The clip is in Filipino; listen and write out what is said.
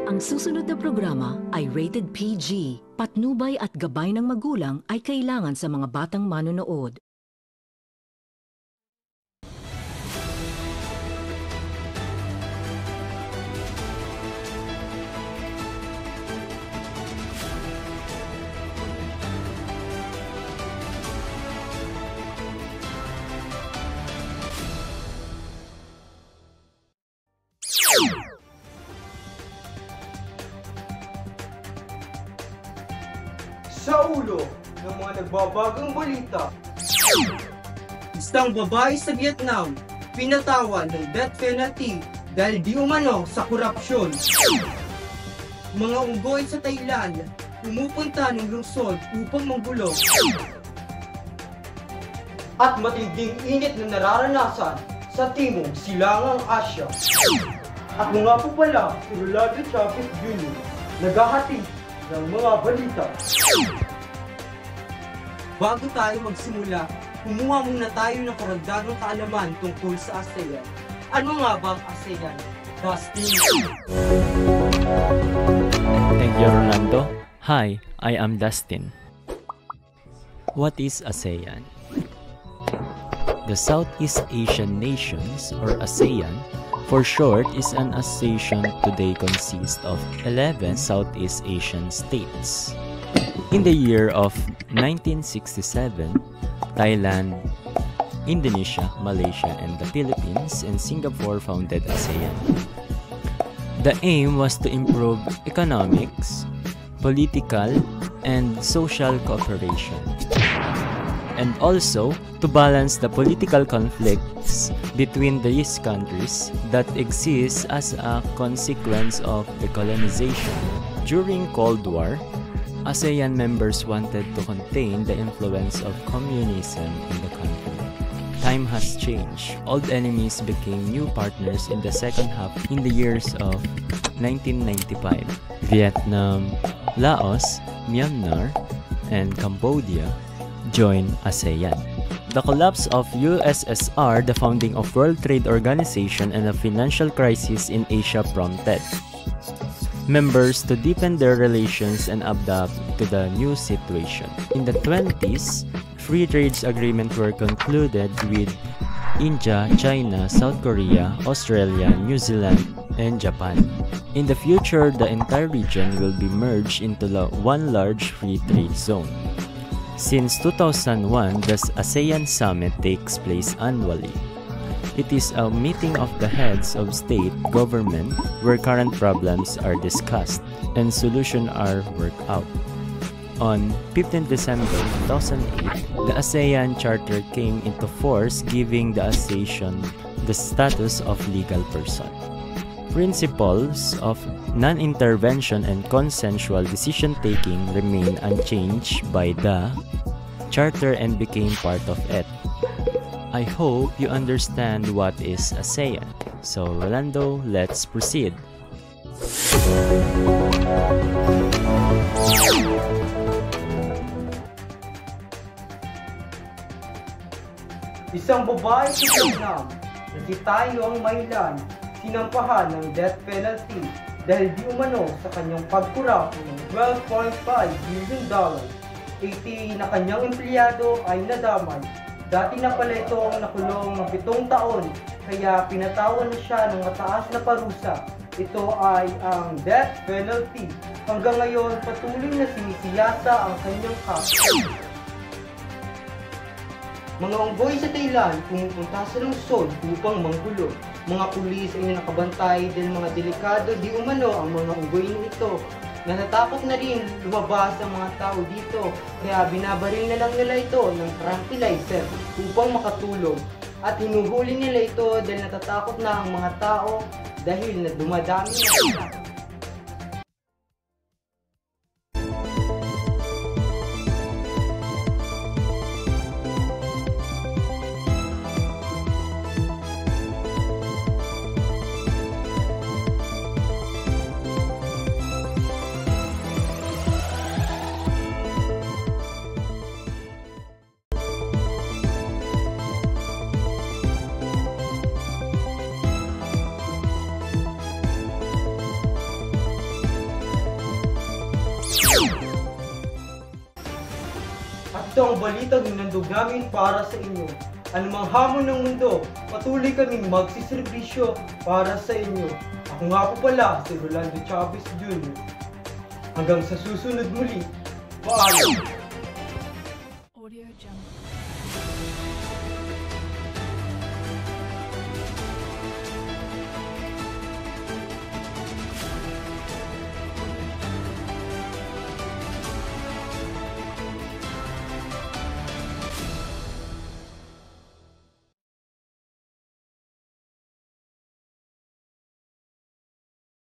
Ang susunod na programa ay rated PG. Patnubay at gabay ng magulang ay kailangan sa mga batang manonood. Sa ulo ng mga nagbabagang balita, isang babae sa Vietnam pinatawan ng death penalty dahil di umano sa korupsyon. Mga unggoy sa Thailand pumupunta ng lungsod upang manggulo. At matinding init na nararanasan sa Timog Silangang Asya. At mga po pala, si Rolando Chavez Jr. naghahatid ng mga balita. Bago tayo magsimula, kumuha muna tayo ng karagdagang kaalaman tungkol sa ASEAN. Ano nga ba ang ASEAN? Dustin? Thank you, Rolando. Hi, I am Dustin. What is ASEAN? The Southeast Asian Nations, or ASEAN, for short, is an association today consists of 11 Southeast Asian states. In the year of 1967, Thailand, Indonesia, Malaysia, and the Philippines and Singapore founded ASEAN. The aim was to improve economics, political, and social cooperation, and also to balance the political conflicts between these countries that exist as a consequence of the colonization. During Cold War, ASEAN members wanted to contain the influence of communism in the country. Time has changed. Old enemies became new partners in the second half in the years of 1995. Vietnam, Laos, Myanmar, and Cambodia joined ASEAN. The collapse of USSR, the founding of World Trade Organization, and a financial crisis in Asia prompted members to deepen their relations and adapt to the new situation. In the 20s, free trade agreements were concluded with India, China, South Korea, Australia, New Zealand, and Japan. In the future, the entire region will be merged into one large free trade zone. Since 2001, the ASEAN Summit takes place annually. It is a meeting of the heads of state government where current problems are discussed and solutions are worked out. On 15 December 2008, the ASEAN Charter came into force, giving the ASEAN the status of legal person. Principles of non-intervention and consensual decision-taking remain unchanged by the Charter and became part of it. I hope you understand what is ASEAN. So, Rolando, let's proceed. Isang babae sa Vietnam na si Tayo ang Mailan sinampahan ng death penalty dahil di umano sa kanyang pagkurap ng $12.5 billion. 80 na kanyang empleyado ay nadamay. Dati na pala ito ang nakulong ng 7 taon, kaya pinatawan na siya ng mataas na parusa. Ito ay ang death penalty. Hanggang ngayon, patuloy na sinisiyasa ang kanyang kaso. Mga unggoy sa Thailand pumupunta sa lungsod upang manggulo. Mga pulis ay nakabantay dahil mga delikado di umano ang mga unggoy nito. Natatakot na rin lumabas ang mga tao dito, kaya binabaril na lang nila ito ng tranquilizer upang makatulog. At hinuhuli nila ito dahil natatakot na ang mga tao dahil na dumadami na sila. Ito ang balitang hinandog namin para sa inyo. Anumang hamon ng mundo, patuloy kaming magsiservisyo para sa inyo. Ako nga po pala si Rolando Chavez Jr. Hanggang sa susunod muli, paalam!